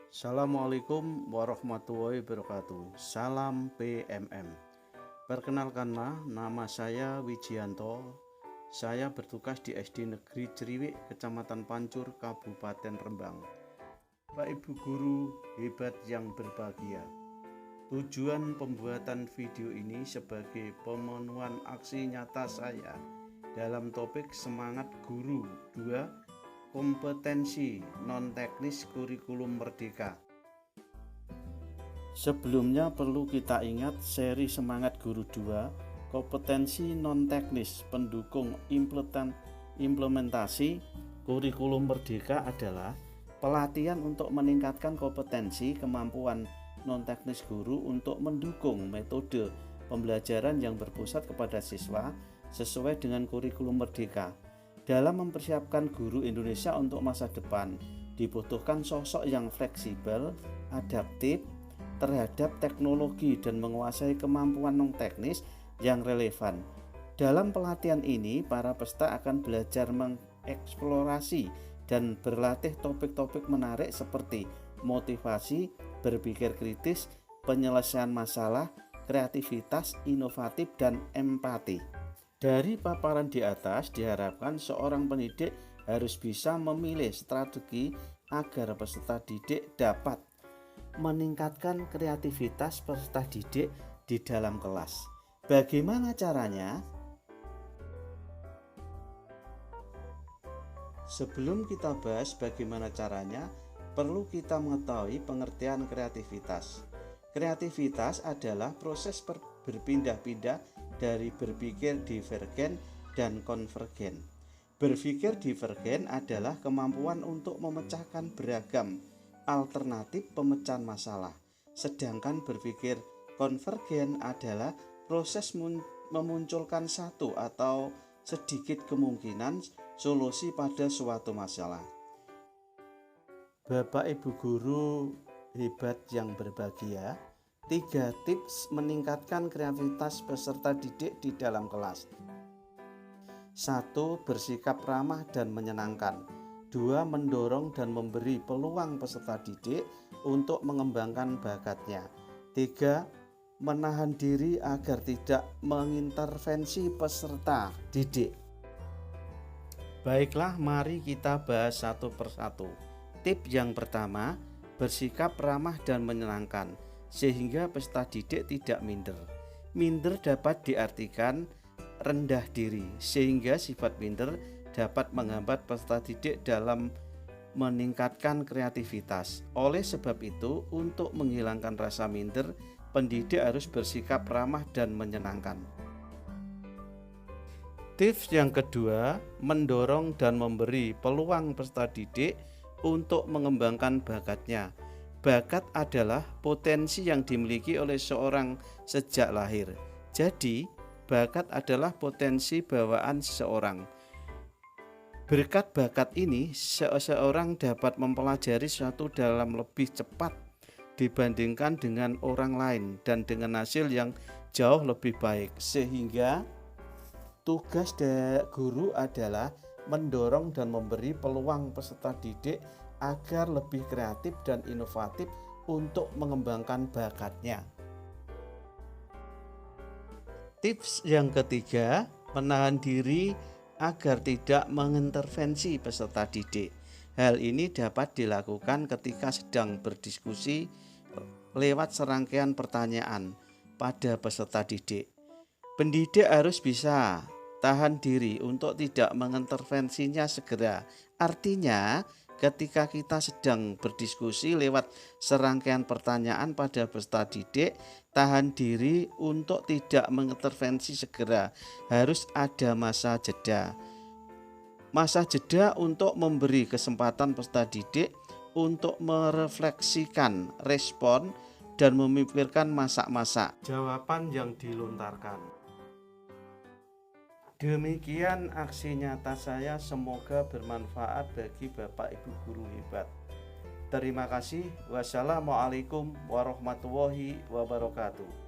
Assalamualaikum warahmatullahi wabarakatuh. Salam PMM. Perkenalkanlah, nama saya Wijianto. Saya bertugas di SD Negeri Ceriwik, Kecamatan Pancur, Kabupaten Rembang. Bapak Ibu guru hebat yang berbahagia. Tujuan pembuatan video ini sebagai pemenuhan aksi nyata saya dalam topik Semangat Guru 2, kompetensi non-teknis kurikulum merdeka. Sebelumnya perlu kita ingat seri Semangat Guru 2, kompetensi non-teknis pendukung implementasi kurikulum merdeka adalah pelatihan untuk meningkatkan kompetensi kemampuan non-teknis guru untuk mendukung metode pembelajaran yang berpusat kepada siswa sesuai dengan kurikulum merdeka. Dalam mempersiapkan guru Indonesia untuk masa depan, dibutuhkan sosok yang fleksibel, adaptif terhadap teknologi dan menguasai kemampuan non-teknis yang relevan. Dalam pelatihan ini, para peserta akan belajar mengeksplorasi dan berlatih topik-topik menarik seperti motivasi, berpikir kritis, penyelesaian masalah, kreativitas, inovatif, dan empati. Dari paparan di atas diharapkan seorang pendidik harus bisa memilih strategi agar peserta didik dapat meningkatkan kreativitas peserta didik di dalam kelas. Bagaimana caranya? Sebelum kita bahas bagaimana caranya, perlu kita mengetahui pengertian kreativitas. Kreativitas adalah proses berpindah-pindah dari berpikir divergen dan konvergen. Berpikir divergen adalah kemampuan untuk memecahkan beragam alternatif pemecahan masalah. Sedangkan berpikir konvergen adalah proses memunculkan satu atau sedikit kemungkinan solusi pada suatu masalah. Bapak Ibu guru hebat yang berbahagia, 3 tips meningkatkan kreativitas peserta didik di dalam kelas. 1. Bersikap ramah dan menyenangkan. 2. Mendorong dan memberi peluang peserta didik untuk mengembangkan bakatnya. 3. Menahan diri agar tidak mengintervensi peserta didik. Baiklah, mari kita bahas satu persatu. Tip yang pertama, bersikap ramah dan menyenangkan, sehingga peserta didik tidak minder. Minder dapat diartikan rendah diri, sehingga sifat minder dapat menghambat peserta didik dalam meningkatkan kreativitas. Oleh sebab itu, untuk menghilangkan rasa minder, pendidik harus bersikap ramah dan menyenangkan. Tips yang kedua, mendorong dan memberi peluang peserta didik untuk mengembangkan bakatnya. Bakat adalah potensi yang dimiliki oleh seorang sejak lahir. Jadi, bakat adalah potensi bawaan seseorang. Berkat bakat ini, seseorang dapat mempelajari sesuatu dalam lebih cepat dibandingkan dengan orang lain dan dengan hasil yang jauh lebih baik. Sehingga tugas guru adalah mendorong dan memberi peluang peserta didik agar lebih kreatif dan inovatif untuk mengembangkan bakatnya. Tips yang ketiga, menahan diri agar tidak mengintervensi peserta didik. Hal ini dapat dilakukan ketika sedang berdiskusi lewat serangkaian pertanyaan pada peserta didik. Pendidik harus bisa tahan diri untuk tidak mengintervensinya segera. Artinya, ketika kita sedang berdiskusi lewat serangkaian pertanyaan pada peserta didik, tahan diri untuk tidak mengintervensi segera. Harus ada masa jeda. Masa jeda untuk memberi kesempatan peserta didik untuk merefleksikan respon dan memikirkan masak-masak jawaban yang dilontarkan. Demikian aksi nyata saya, semoga bermanfaat bagi Bapak Ibu guru hebat. Terima kasih. Wassalamualaikum warahmatullahi wabarakatuh.